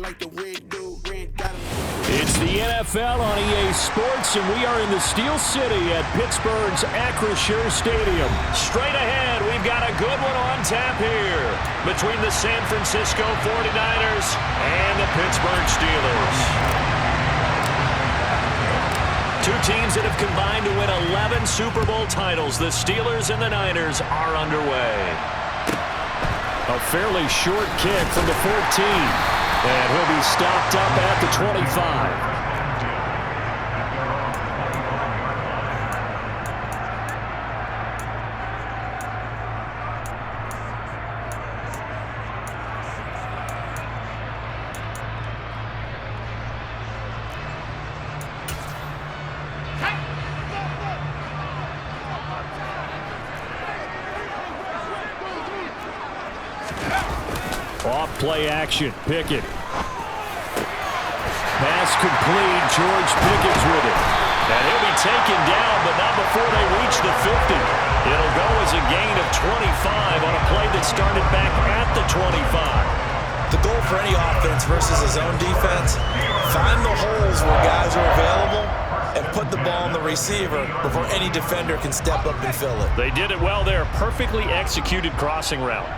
like the red dude. Red got him. It's the NFL on EA Sports, and we are in the Steel City at Pittsburgh's Acrisure Stadium. Straight ahead, we've got a good one on tap here between the San Francisco 49ers and the Pittsburgh Steelers. Two teams that have combined to win 11 Super Bowl titles. The Steelers and the Niners are underway. A fairly short kick from the 14. And he'll be stopped up at the 25. Off play action. Pickett. Pass complete. George Pickett's with it. And he'll be taken down, but not before they reach the 50. It'll go as a gain of 25 on a play that started back at the 25. The goal for any offense versus his own defense, find the holes where guys are available and put the ball on the receiver before any defender can step up and fill it. They did it well there. Perfectly executed crossing route.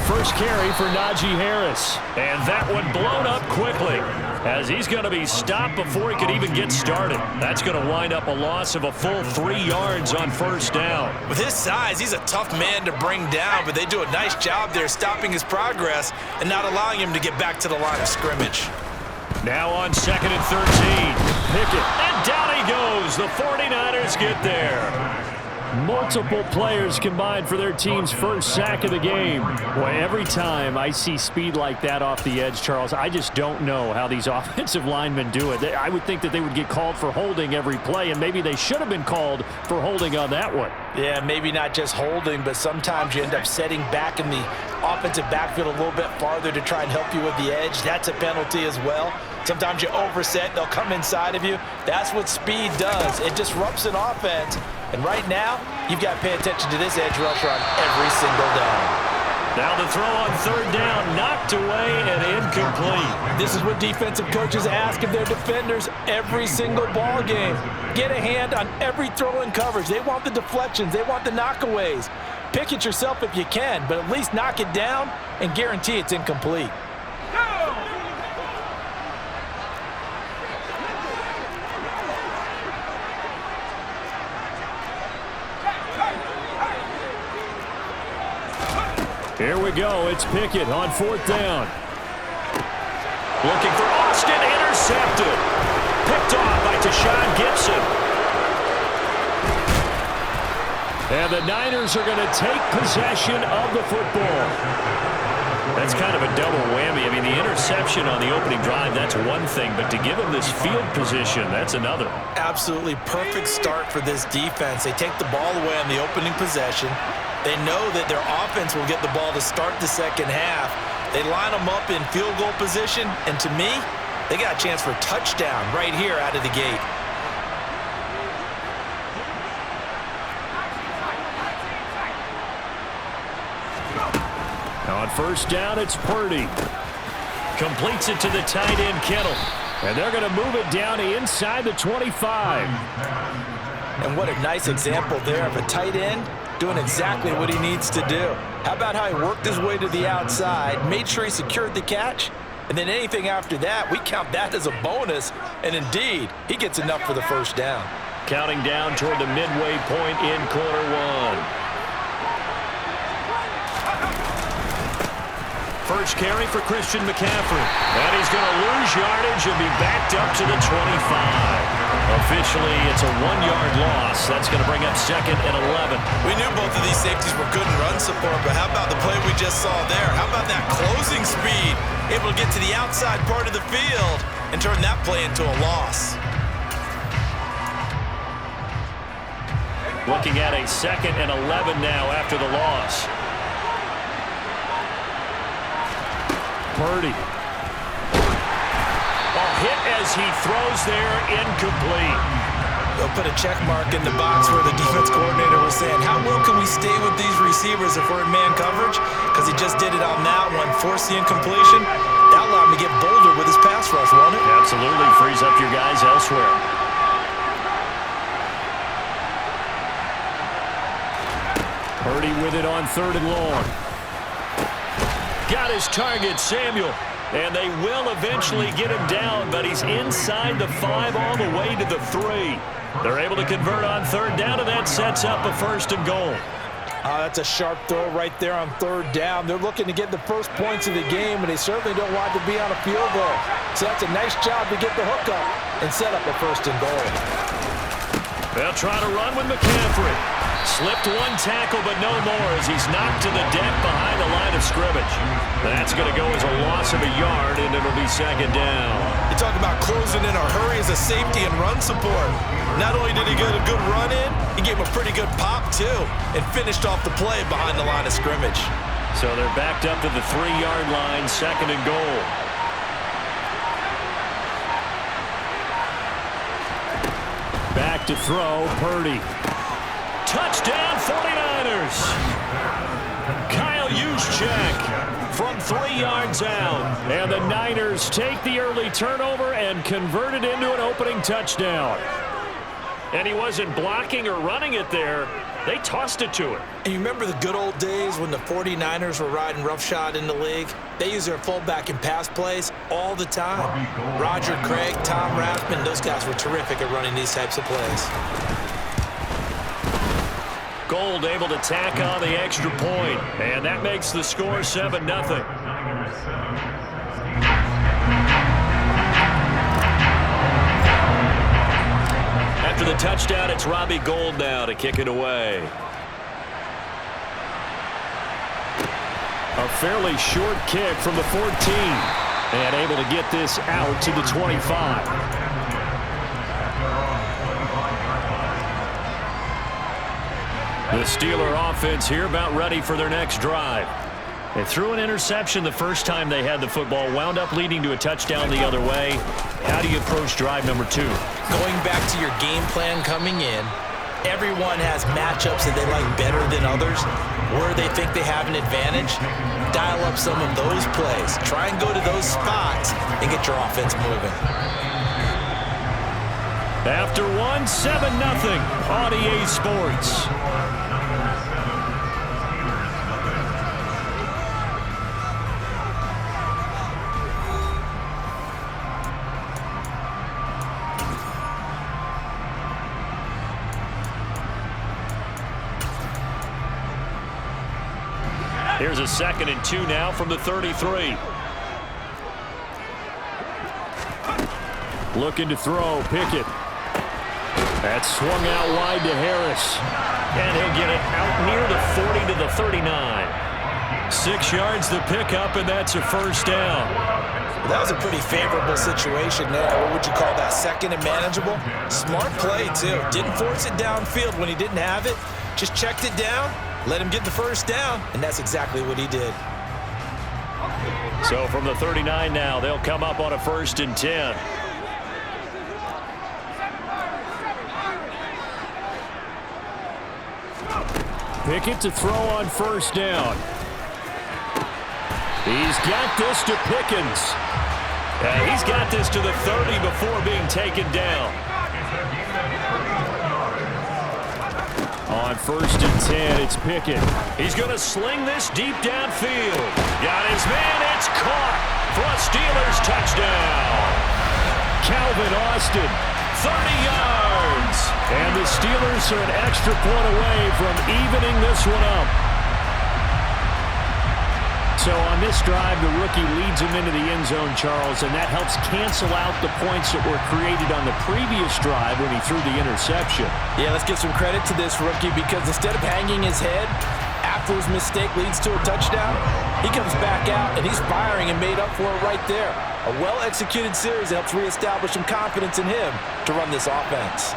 First carry for Najee Harris. And that one blown up quickly as he's going to be stopped before he could even get started. That's going to wind up a loss of a full 3 yards on first down. With his size, he's a tough man to bring down, but they do a nice job there stopping his progress and not allowing him to get back to the line of scrimmage. Now on 2nd and 13. Pickett. And down he goes. The 49ers get there. Multiple players combined for their team's first sack of the game. Boy, every time I see speed like that off the edge, Charles, I just don't know how these offensive linemen do it. I would think that they would get called for holding every play, and maybe they should have been called for holding on that one. Yeah, maybe not just holding, but sometimes you end up setting back in the offensive backfield a little bit farther to try and help you with the edge. That's a penalty as well. Sometimes you overset, they'll come inside of you. That's what speed does. It disrupts an offense. And right now, you've got to pay attention to this edge rusher on every single down. Now the throw on 3rd down, knocked away and incomplete. This is what defensive coaches ask of their defenders every single ball game. Get a hand on every throw in coverage. They want the deflections. They want the knockaways. Pick it yourself if you can, but at least knock it down and guarantee it's incomplete. Here we go. It's Pickett on 4th down. Looking for Austin. Intercepted. Picked off by Tashawn Gibson. And the Niners are going to take possession of the football. That's kind of a double whammy. I mean, the interception on the opening drive, that's one thing. But to give them this field position, that's another. Absolutely perfect start for this defense. They take the ball away on the opening possession. They know that their offense will get the ball to start the second half. They line them up in field goal position, and to me, they got a chance for a touchdown right here out of the gate. Now on 1st down, it's Purdy. Completes it to the tight end, Kittle. And they're going to move it down inside the 25. And what a nice example there of a tight end doing exactly what he needs to do. How about how he worked his way to the outside, made sure he secured the catch, and then anything after that, we count that as a bonus. And indeed, he gets enough for the first down. Counting down toward the midway point in quarter 1. First carry for Christian McCaffrey. And he's going to lose yardage and be backed up to the 25. Officially, it's a 1-yard loss. That's going to bring up 2nd and 11. We knew both of these safeties were good in run support, but how about the play we just saw there? How about that closing speed? Able to get to the outside part of the field and turn that play into a loss. Looking at a 2nd and 11 now after the loss. Purdy. A hit as he throws there, incomplete. They'll put a check mark in the box where the defense coordinator was saying, how well can we stay with these receivers if we're in man coverage? Because he just did it on that one, forced the incompletion. That allowed him to get bolder with his pass rush, won't it? Absolutely, frees up your guys elsewhere. Purdy with it on 3rd and long. Got his target, Samuel. And they will eventually get him down, but he's inside the 5 all the way to the 3. They're able to convert on 3rd down, and that sets up a 1st and goal. That's a sharp throw right there on 3rd down. They're looking to get the first points of the game, and they certainly don't want to be on a field goal. So that's a nice job to get the hook up and set up a 1st and goal. They'll try to run with McCaffrey. Slipped one tackle, but no more as he's knocked to the deck behind the line of scrimmage. That's going to go as a loss of a yard, and it'll be 2nd down. You talk about closing in a hurry as a safety and run support. Not only did he get a good run in, he gave him a pretty good pop, too, and finished off the play behind the line of scrimmage. So they're backed up to the 3-yard line, 2nd and goal. Back to throw, Purdy. Touchdown, 49ers. Kyle Juszczyk from 3 yards out. And the Niners take the early turnover and convert it into an opening touchdown. And he wasn't blocking or running it there. They tossed it to him. And you remember the good old days when the 49ers were riding roughshod in the league? They used their fullback in pass plays all the time. Roger Craig, Tom Rathman, those guys were terrific at running these types of plays. Gold able to tack on the extra point, and that makes the score 7-0. After the touchdown, it's Robbie Gould now to kick it away. A fairly short kick from the 14, and able to get this out to the 25. The Steeler offense here about ready for their next drive. They threw an interception the first time they had the football, wound up leading to a touchdown the other way. How do you approach drive number 2? Going back to your game plan coming in, everyone has matchups that they like better than others, where they think they have an advantage. Dial up some of those plays. Try and go to those spots and get your offense moving. After 7-0 on EA Sports. Here's a 2nd and 2 now from the 33. Looking to throw, Pickett. That's swung out wide to Harris. And he'll get it out near the 40 to the 39. 6 yards the pickup, and that's a 1st down. Well, that was a pretty favorable situation there. What would you call that, 2nd and manageable? Smart play, too. Didn't force it downfield when he didn't have it. Just checked it down, let him get the 1st down, and that's exactly what he did. So from the 39 now, they'll come up on a 1st and 10. Pickett to throw on 1st down. He's got this to Pickens. He's got this to the 30 before being taken down. On 1st and 10, it's Pickett. He's going to sling this deep downfield. Got his man, it's caught for a Steelers touchdown. Calvin Austin, 30 yards. And the Steelers are an extra point away from evening this one up. So on this drive, the rookie leads him into the end zone, Charles, and that helps cancel out the points that were created on the previous drive when he threw the interception. Yeah, let's give some credit to this rookie because instead of hanging his head after his mistake leads to a touchdown, he comes back out and he's firing and made up for it right there. A well-executed series that helps reestablish some confidence in him to run this offense.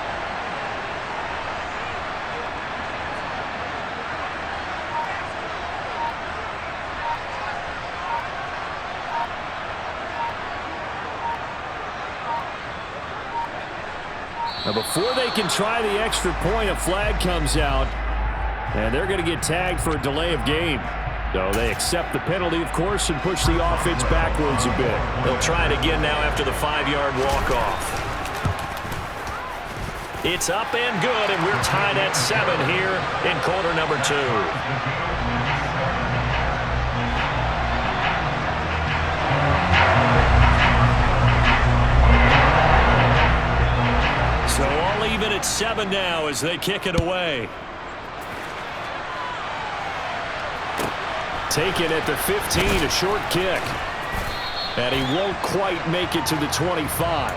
Now before they can try the extra point, a flag comes out, and they're going to get tagged for a delay of game. So they accept the penalty, of course, and push the offense backwards a bit. They'll try it again now after the 5-yard walk-off. It's up and good, and we're tied at 7 here in quarter number 2. So all even at 7 now as they kick it away. Taken at the 15, a short kick. And he won't quite make it to the 25.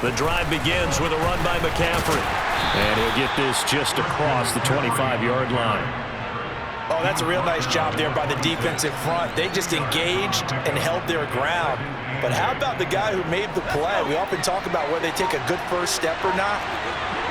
The drive begins with a run by McCaffrey. And he'll get this just across the 25-yard line. Oh, that's a real nice job there by the defense in front. They just engaged and held their ground. But how about the guy who made the play? We often talk about whether they take a good first step or not.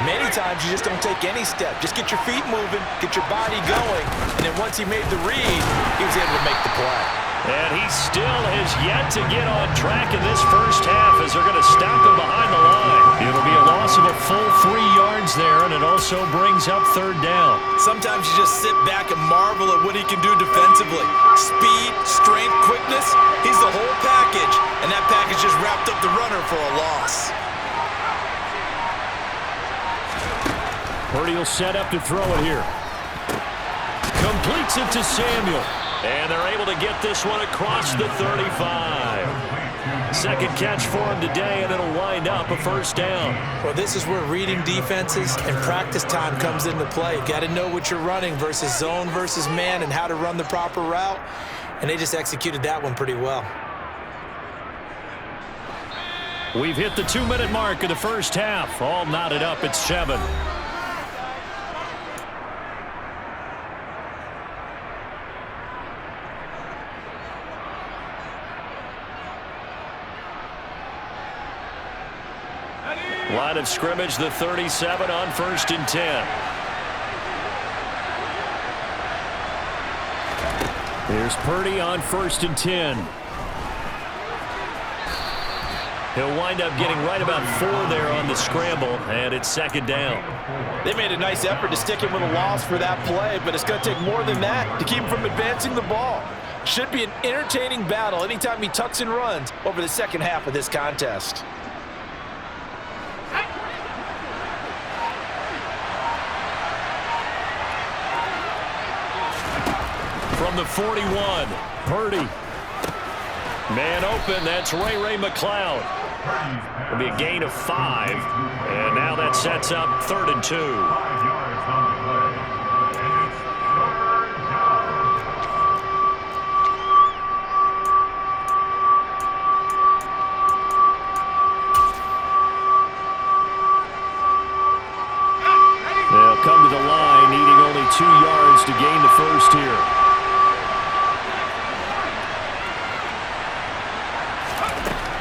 Many times you just don't take any step. Just get your feet moving, get your body going, and then once he made the read, he was able to make the play. And he still has yet to get on track in this first half as they're going to stop him behind the line. It'll be a loss of a full 3 yards there, and it also brings up 3rd down. Sometimes you just sit back and marvel at what he can do defensively. Speed, strength, quickness, he's the whole package, and that package just wrapped up the runner for a loss. Purdy will set up to throw it here. Completes it to Samuel. And they're able to get this one across the 35. Second catch for him today, and it'll wind up a 1st down. Well, this is where reading defenses and practice time comes into play. You got to know what you're running versus zone versus man and how to run the proper route. And they just executed that one pretty well. We've hit the 2-minute mark of the first half. All knotted up at 7. Line of scrimmage, the 37 on 1st and 10. Here's Purdy on 1st and 10. He'll wind up getting right about 4 there on the scramble, and it's 2nd down. They made a nice effort to stick him with a loss for that play, but it's going to take more than that to keep him from advancing the ball. Should be an entertaining battle anytime he tucks and runs over the second half of this contest. From the 41, Purdy. man open, that's Ray McLeod. It'll be a gain of 5, and now that sets up 3rd and 2. They'll come to the line, needing only 2 yards to gain the 1st here.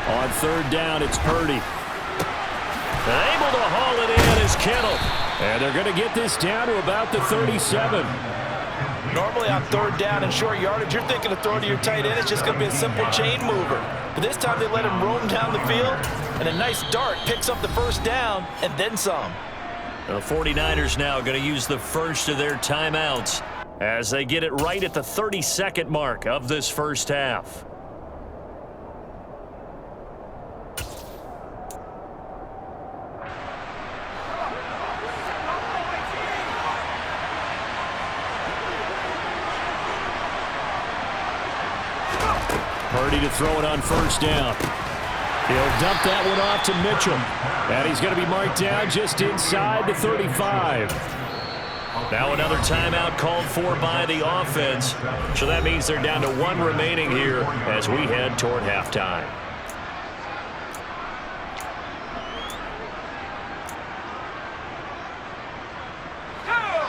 On 3rd down, it's Purdy. Able to haul it in is Kittle. And they're going to get this down to about the 37. Normally on 3rd down and short yardage, you're thinking of throwing to your tight end. It's just going to be a simple chain mover. But this time they let him roam down the field, and a nice dart picks up the 1st down and then some. The 49ers now going to use the first of their timeouts as they get it right at the 32nd mark of this first half. Purdy to throw it on 1st down. He'll dump that one off to Mitchell. And he's going to be marked down just inside the 35. Now another timeout called for by the offense. So that means they're down to 1 remaining here as we head toward halftime.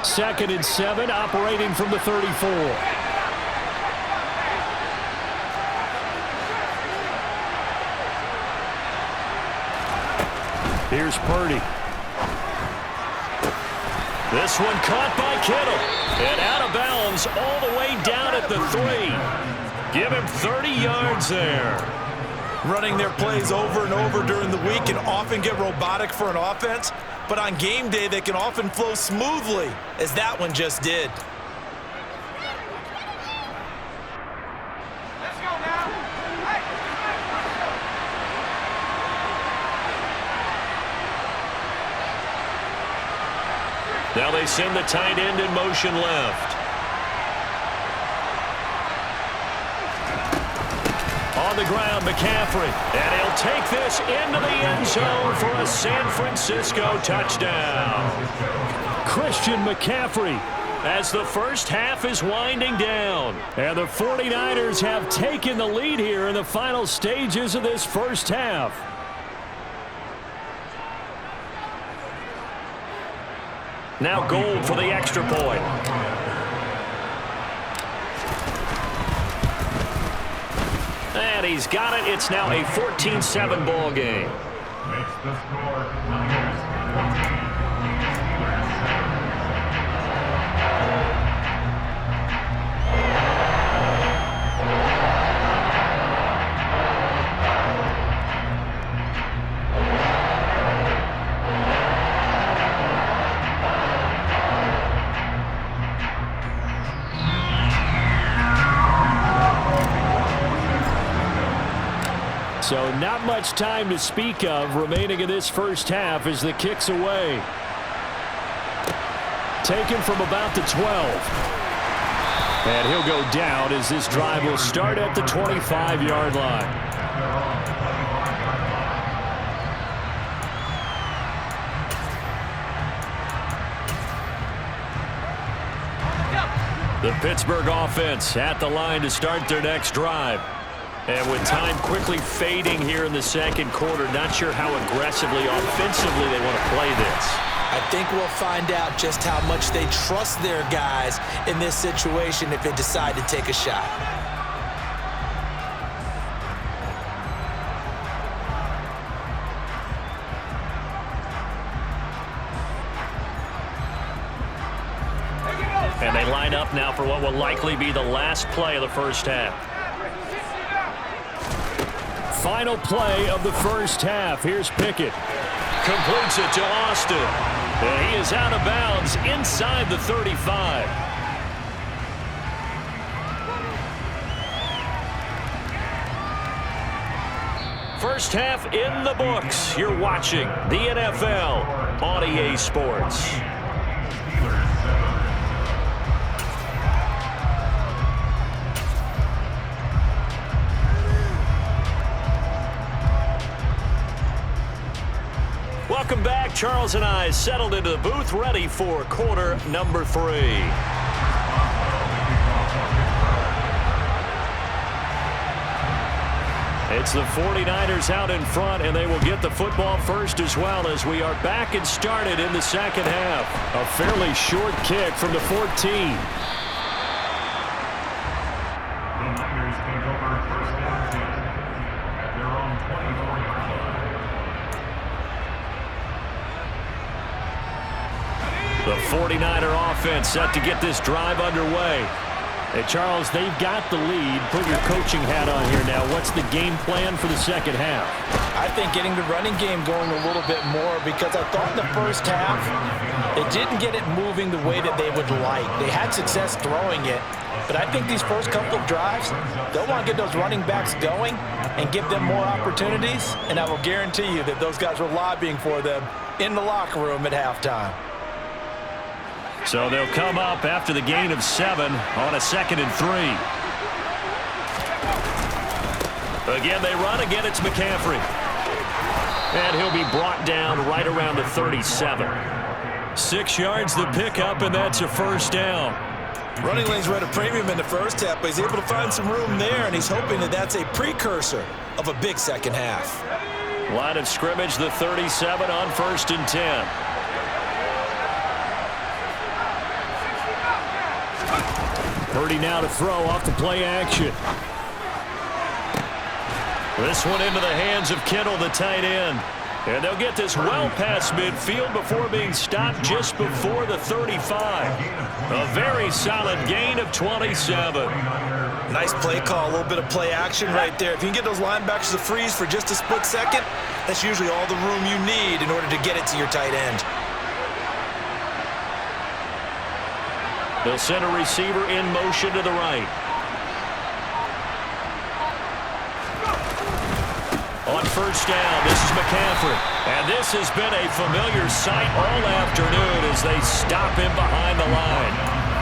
Second and 7, operating from the 34. Here's Purdy. This one caught by Kittle. And out of bounds all the way down at the 3. Give him 30 yards there. Running their plays over and over during the week can often get robotic for an offense, but on game day they can often flow smoothly, as that one just did. Now they send the tight end in motion left. On the ground, McCaffrey. And he'll take this into the end zone for a San Francisco touchdown. Christian McCaffrey as the first half is winding down. And the 49ers have taken the lead here in the final stages of this first half. Now Gold for the extra point. And he's got it. It's now a 14-7 ball game. Makes the score Niners 14. So not much time to speak of remaining in this first half as the kick's away. Taken from about the 12. And he'll go down as this drive will start at the 25-yard line. The Pittsburgh offense at the line to start their next drive. And with time quickly fading here in the second quarter, not sure how aggressively, offensively they want to play this. I think we'll find out just how much they trust their guys in this situation if they decide to take a shot. And they line up now for what will likely be the last play of the first half. Final play of the first half. Here's Pickett. Completes it to Austin. And he is out of bounds inside the 35. First half in the books. You're watching the NFL on EA Sports. Welcome back. Charles and I settled into the booth, ready for quarter number 3. It's the 49ers out in front, and they will get the football first as well as we are back and started in the second half. A fairly short kick from the 14. The Niners take over first and 10 at their own 24-yard line. The 49er offense set to get this drive underway. Hey, Charles, they've got the lead. Put your coaching hat on here now. What's the game plan for the second half? I think getting the running game going a little bit more, because I thought in the first half they didn't get it moving the way that they would like. They had success throwing it, but I think these first couple of drives, they'll want to get those running backs going and give them more opportunities, and I will guarantee you that those guys were lobbying for them in the locker room at halftime. So they'll come up after the gain of 7 on a 2nd and 3. Again, they run. Again, it's McCaffrey. And he'll be brought down right around the 37. 6 yards the pickup, and that's a first down. Running lanes were at a premium in the first half, but he's able to find some room there, and he's hoping that that's a precursor of a big second half. Line of scrimmage, the 37 on 1st and 10. Purdy now to throw off the play action. This one into the hands of Kittle, the tight end. And they'll get this well past midfield before being stopped just before the 35. A very solid gain of 27. Nice play call, a little bit of play action right there. If you can get those linebackers to freeze for just a split second, that's usually all the room you need in order to get it to your tight end. They'll send a receiver in motion to the right. On first down, this is McCaffrey. And this has been a familiar sight all afternoon as they stop him behind the line.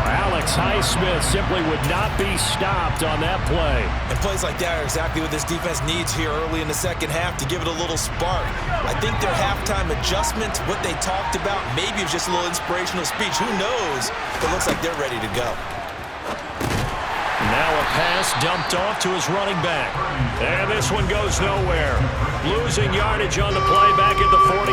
Alex Highsmith simply would not be stopped on that play. And plays like that are exactly what this defense needs here early in the second half to give it a little spark. I think their halftime adjustment, what they talked about, maybe it was just a little inspirational speech. Who knows? But it looks like they're ready to go. Now a pass dumped off to his running back. And this one goes nowhere. Losing yardage on the play back at the 46.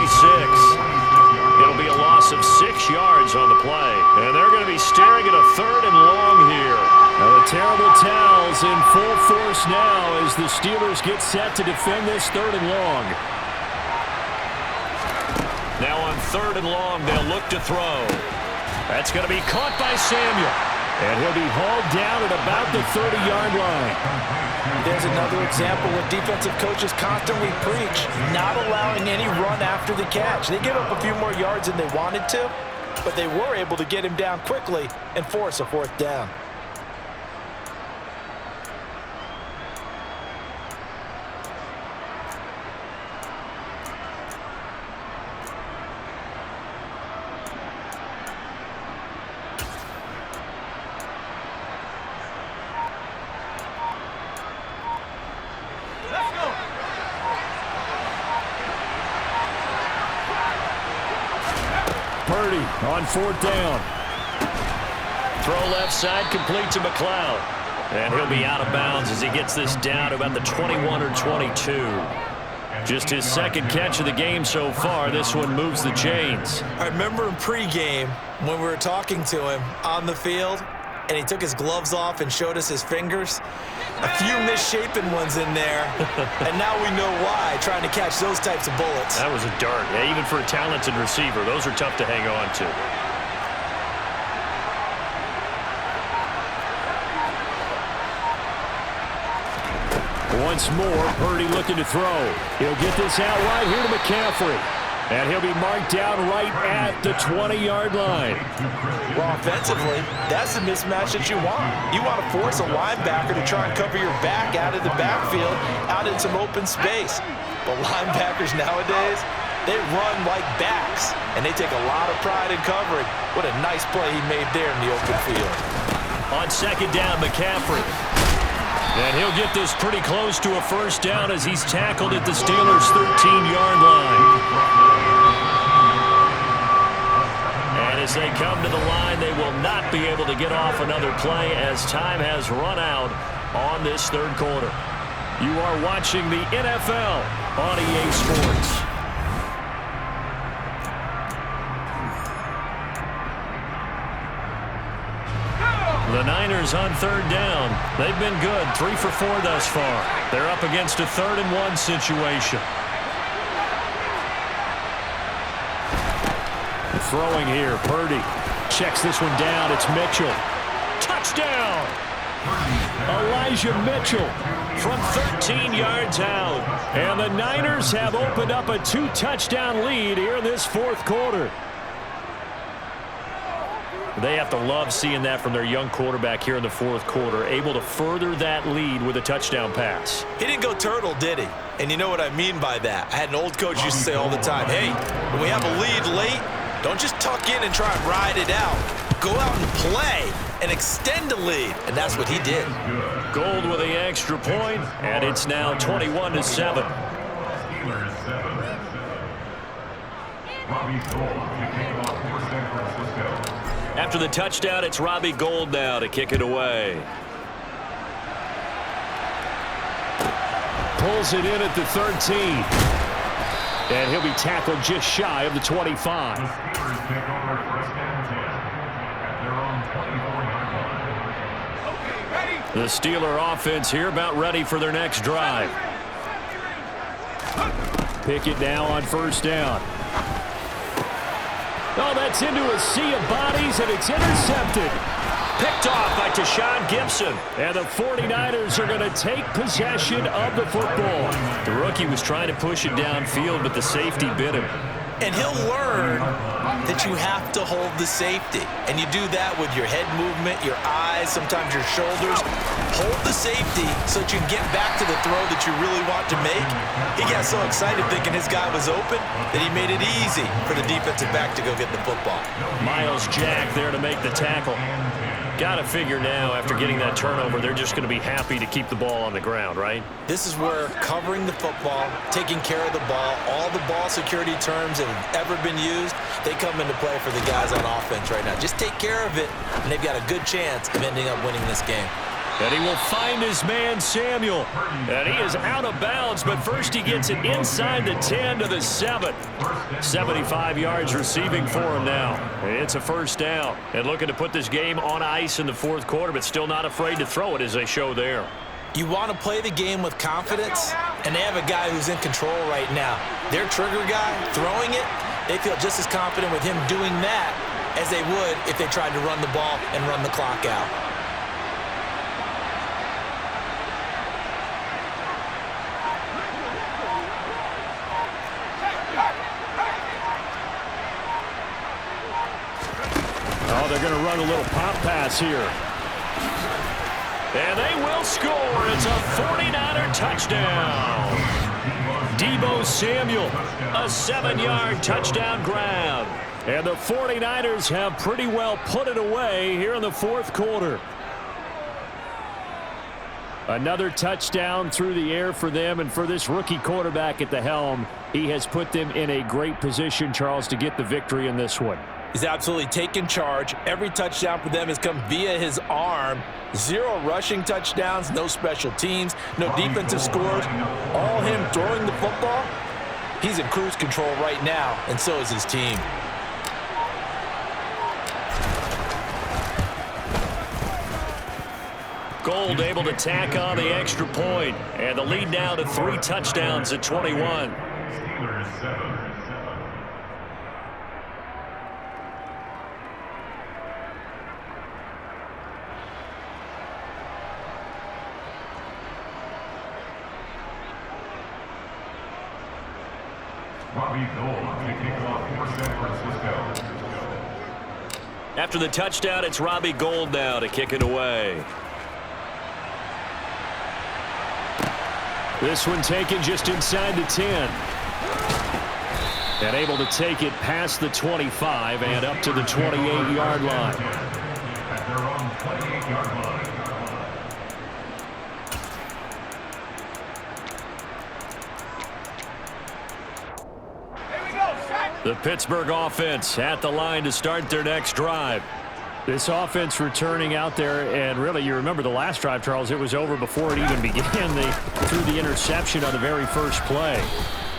It'll be a loss of 6 yards on the play. And they're going to be staring at a 3rd and long here. Now the terrible towels in full force now as the Steelers get set to defend this 3rd and long. Now on 3rd and long, they'll look to throw. That's going to be caught by Samuel. And he'll be hauled down at about the 30-yard line. There's another example what defensive coaches constantly preach, not allowing any run after the catch. They give up a few more yards than they wanted to, but they were able to get him down quickly and force a 4th down. Purdy on 4th down. Throw left side, complete to McLeod. And he'll be out of bounds as he gets this down to about the 21 or 22. Just his 2nd catch of the game so far. This one moves the chains. I remember in pregame when we were talking to him on the field, and he took his gloves off and showed us his fingers. A few misshapen ones in there, and now we know why, trying to catch those types of bullets. That was a dart. Yeah, even for a talented receiver, those are tough to hang on to. Once more, Purdy looking to throw. He'll get this out right here to McCaffrey. And he'll be marked down right at the 20-yard line. Well, offensively, that's the mismatch that you want. You want to force a linebacker to try and cover your back out of the backfield, out in some open space. But linebackers nowadays, they run like backs, and they take a lot of pride in covering. What a nice play he made there in the open field. On 2nd down, McCaffrey. And he'll get this pretty close to a 1st down as he's tackled at the Steelers' 13-yard line. And as they come to the line, they will not be able to get off another play as time has run out on this 3rd quarter. You are watching the NFL on EA Sports. The Niners on 3rd down. They've been good, 3 for 4 thus far. They're up against a 3rd and 1 situation. Throwing here, Purdy checks this one down. It's Mitchell. Touchdown! Elijah Mitchell from 13 yards out. And the Niners have opened up a 2-touchdown lead here in this 4th quarter. They have to love seeing that from their young quarterback here in the 4th quarter, able to further that lead with a touchdown pass. He didn't go turtle, did he? And you know what I mean by that. I had an old coach used to say all the time, hey, when we have a lead late, don't just tuck in and try and ride it out. Go out and play and extend the lead. And that's what he did. Gold with the extra point, and it's now 21-7. After the touchdown, it's Robbie Gould now to kick it away. Pulls it in at the 13. And he'll be tackled just shy of the 25. The Steeler offense here about ready for their next drive. Pickett now on first down. Oh, that's into a sea of bodies, and it's intercepted. Picked off by Tashawn Gibson. And the 49ers are going to take possession of the football. The rookie was trying to push it downfield, but the safety bit him. And he'll learn that you have to hold the safety. And you do that with your head movement, your eyes, sometimes your shoulders. Hold the safety so that you can get back to the throw that you really want to make. He got so excited thinking his guy was open that he made it easy for the defensive back to go get the football. Miles Jack there to make the tackle. Got to figure now, after getting that turnover, they're just going to be happy to keep the ball on the ground, right? This is where covering the football, taking care of the ball, all the ball security terms that have ever been used, they come into play for the guys on offense right now. Just take care of it, and they've got a good chance of ending up winning this game. And he will find his man, Samuel. And he is out of bounds, but first he gets it inside the 10 to the 7. 75 yards receiving for him now. It's a first down. And looking to put this game on ice in the fourth quarter, but still not afraid to throw it as they show there. You want to play the game with confidence, and they have a guy who's in control right now. Their trigger guy, throwing it, they feel just as confident with him doing that as they would if they tried to run the ball and run the clock out. Oh, they're going to run a little pop pass here. And they will score. It's a 49er touchdown. Deebo Samuel. A 7-yard touchdown grab. And the 49ers have pretty well put it away here in the fourth quarter. Another touchdown through the air for them, and for this rookie quarterback at the helm, he has put them in a great position, Charles, to get the victory in this one. He's absolutely taken charge. Every touchdown for them has come via his arm. 0 rushing touchdowns, no special teams, no defensive scores. All him throwing the football. He's in cruise control right now, and so is his team. Gold able to tack on the extra point, and the lead now to 3 touchdowns at 21. Steelers 7. Robbie Gould to kick off for San Francisco. After the touchdown, it's Robbie Gould now to kick it away. This one taken just inside the 10. And able to take it past the 25 and up to the 28-yard line. At their own 28-yard line. The Pittsburgh offense at the line to start their next drive. This offense returning out there, and really, you remember the last drive, Charles, it was over before it even began. They threw the interception on the very first play.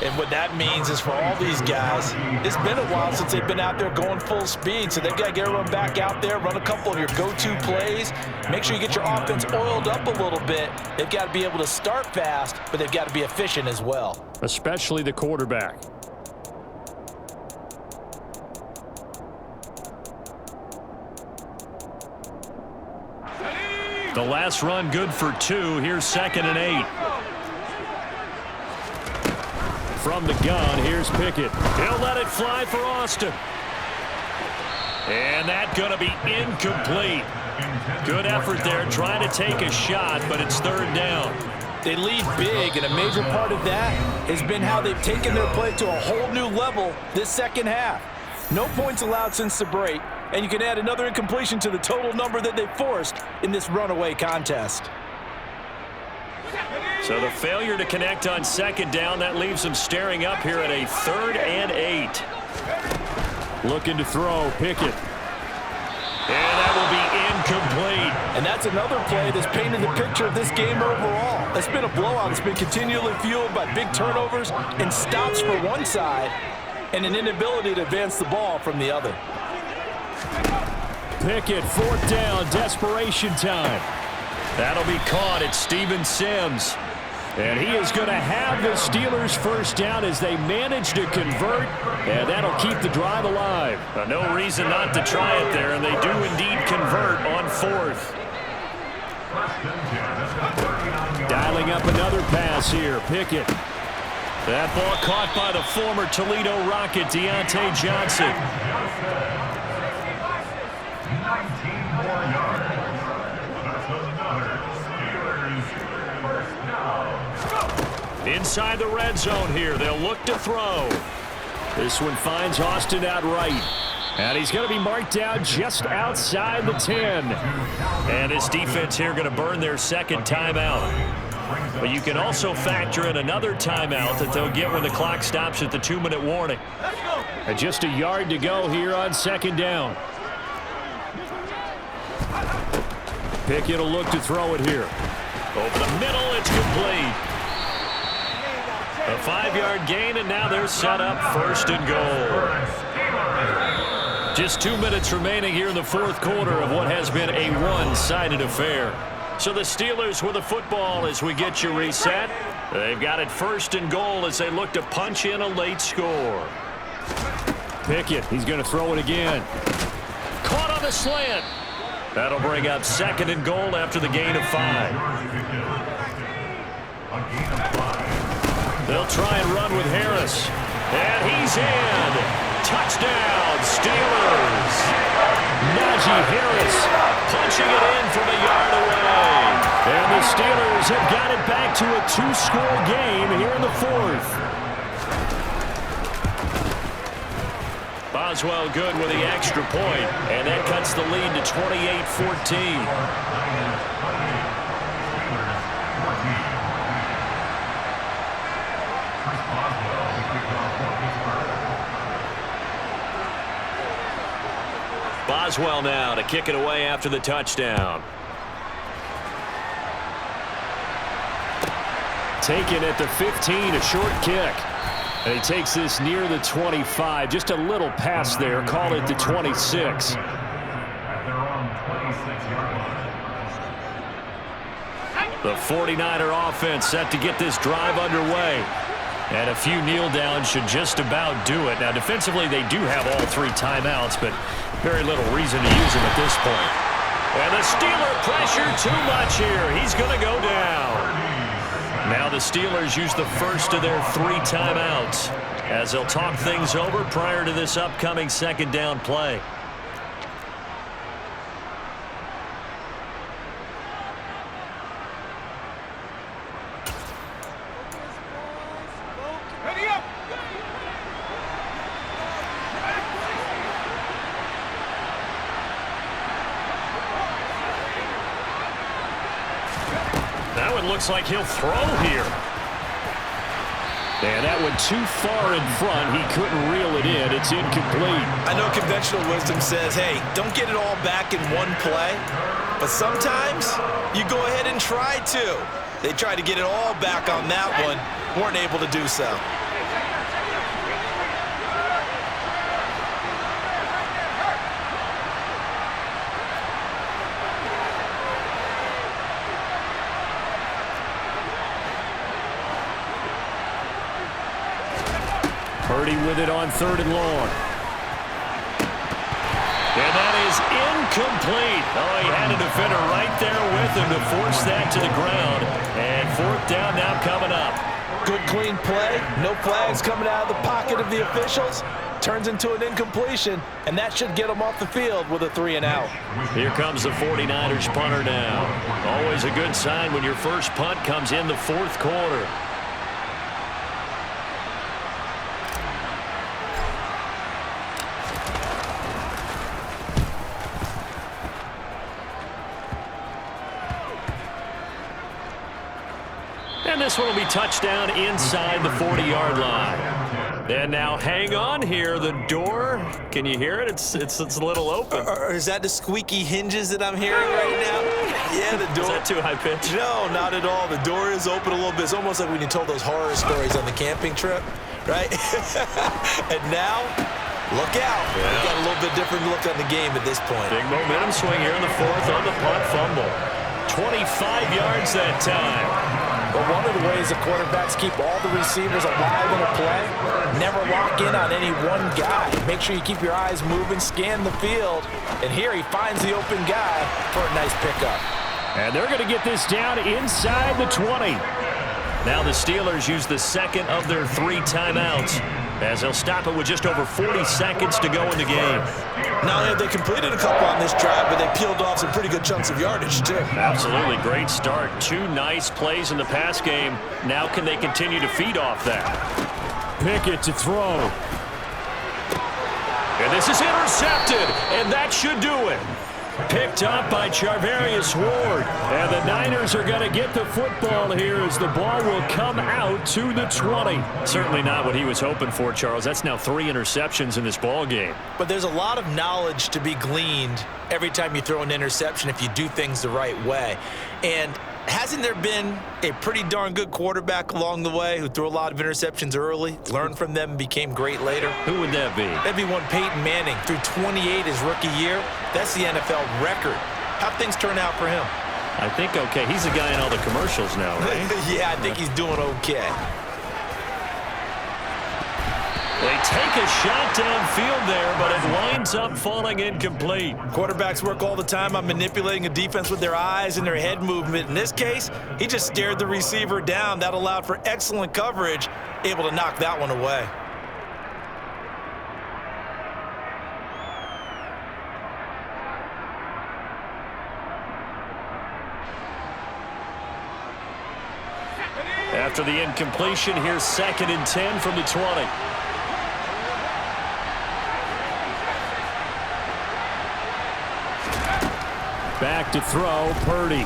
And what that means is for all these guys, it's been a while since they've been out there going full speed, so they've got to get everyone back out there, run a couple of your go-to plays, make sure you get your offense oiled up a little bit. They've got to be able to start fast, but they've got to be efficient as well. Especially the quarterback. The last run good for 2. Here's 2nd and 8. From the gun, here's Pickett. He'll let it fly for Austin. And that's going to be incomplete. Good effort there trying to take a shot, but it's 3rd down. They lead big, and a major part of that has been how they've taken their play to a whole new level this second half. No points allowed since the break, and you can add another incompletion to the total number that they forced in this runaway contest. So the failure to connect on 2nd down, that leaves them staring up here at a 3rd and 8. Looking to throw, Pickett. And that will be incomplete. And that's another play that's painted the picture of this game overall. It's been a blowout. It's been continually fueled by big turnovers and stops for one side and an inability to advance the ball from the other. Pickett, 4th down, desperation time. That'll be caught at Steven Sims. And he is going to have the Steelers first down as they manage to convert, and that'll keep the drive alive. No reason not to try it there, and they do indeed convert on fourth. Dialing up another pass here. Pickett. That ball caught by the former Toledo Rocket, Deontay Johnson. 19 more yards. That's another Steelers first down. Inside the red zone here, they'll look to throw. This one finds Austin out right. And he's going to be marked down just outside the 10. And his defense here going to burn their second timeout. But you can also factor in another timeout that they'll get when the clock stops at the 2-minute warning. And just a yard to go here on second down. Pickett will look to throw it here. Over the middle, it's complete. A 5-yard gain, and now they're set up first and goal. Just 2 minutes remaining here in the fourth quarter of what has been a one-sided affair. So the Steelers with the football as we get you reset. They've got it first and goal as they look to punch in a late score. Pickett, he's going to throw it again. Caught on the slant. That'll bring up second and goal after the gain of 5. They'll try and run with Harris. And he's in. Touchdown, Steelers. Najee Harris punching it in from a yard away. And the Steelers have got it back to a 2-score game here in the fourth. Boswell good with the extra point, and that cuts the lead to 28-14. Boswell now to kick it away after the touchdown. Taken at the 15, a short kick. And he takes this near the 25. Just a little pass there. Call it the 26. The 49er offense set to get this drive underway. And a few kneel downs should just about do it. Now, defensively, they do have all 3 timeouts, but very little reason to use them at this point. And the Steeler pressure too much here. He's going to go down. Now the Steelers use the first of their 3 timeouts as they'll talk things over prior to this upcoming second down play. Looks like he'll throw here. And that went too far in front. He couldn't reel it in. It's incomplete. I know conventional wisdom says, hey, don't get it all back in one play. But sometimes you go ahead and try to. They tried to get it all back on that one. Weren't able to do so. Purdy with it on 3rd and long. And that is incomplete. Oh, he had a defender right there with him to force that to the ground. And 4th down now coming up. Good clean play. No flags coming out of the pocket of the officials. Turns into an incompletion, and that should get them off the field with a 3 and out. Here comes the 49ers punter now. Always a good sign when your first punt comes in the 4th quarter. And this one will be touchdown inside the 40-yard line. And now hang on here. The door, can you hear it? It's a little open. Or is that the squeaky hinges that I'm hearing right now? Yeah, the door. Is that too high pitch? No, not at all. The door is open a little bit. It's almost like when you told those horror stories on the camping trip, right? And now, look out. Yeah. We've got a little bit different look on the game at this point. Big momentum swing here in the 4th on the punt fumble. 25 yards that time. But one of the ways the quarterbacks keep all the receivers alive in a play, never lock in on any one guy. Make sure you keep your eyes moving, scan the field, and here he finds the open guy for a nice pickup. And they're going to get this down inside the 20. Now the Steelers use the second of their 3 timeouts, as they'll stop it with just over 40 seconds to go in the game. Not only have they completed a couple on this drive, but they peeled off some pretty good chunks of yardage, too. Absolutely great start. 2 nice plays in the pass game. Now can they continue to feed off that? Pickett to throw. And this is intercepted, and that should do it. Picked up by Charvarius Ward. And the Niners are going to get the football here as the ball will come out to the 20. Certainly not what he was hoping for, Charles. That's now 3 interceptions in this ball game. But there's a lot of knowledge to be gleaned every time you throw an interception if you do things the right way. And hasn't there been a pretty darn good quarterback along the way who threw a lot of interceptions early, learned from them, and became great later? Who would that be? That'd be one Peyton Manning, threw 28 his rookie year. That's the NFL record. How'd things turn out for him? I think okay. He's the guy in all the commercials now, right? Yeah, I think he's doing okay. They take a shot downfield there, but it winds up falling incomplete. Quarterbacks work all the time on manipulating a defense with their eyes and their head movement. In this case, he just stared the receiver down. That allowed for excellent coverage, able to knock that one away. After the incompletion, here's 2nd and 10 from the 20. Back to throw, Purdy.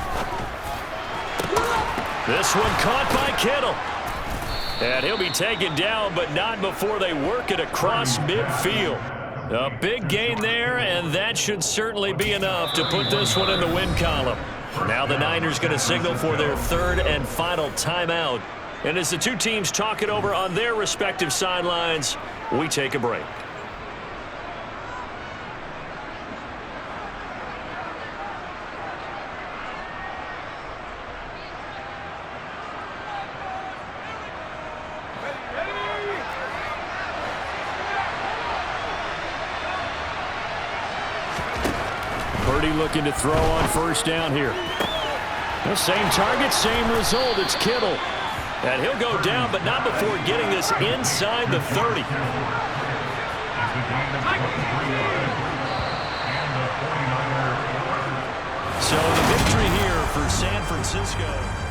This one caught by Kittle. And he'll be taken down, but not before they work it across midfield. A big gain there, and that should certainly be enough to put this one in the win column. Now the Niners going to signal for their 3rd and final timeout. And as the 2 teams talk it over on their respective sidelines, we take a break. Purdy looking to throw on 1st down here. The same target, same result. It's Kittle. And he'll go down, but not before getting this inside the 30. So the victory here for San Francisco.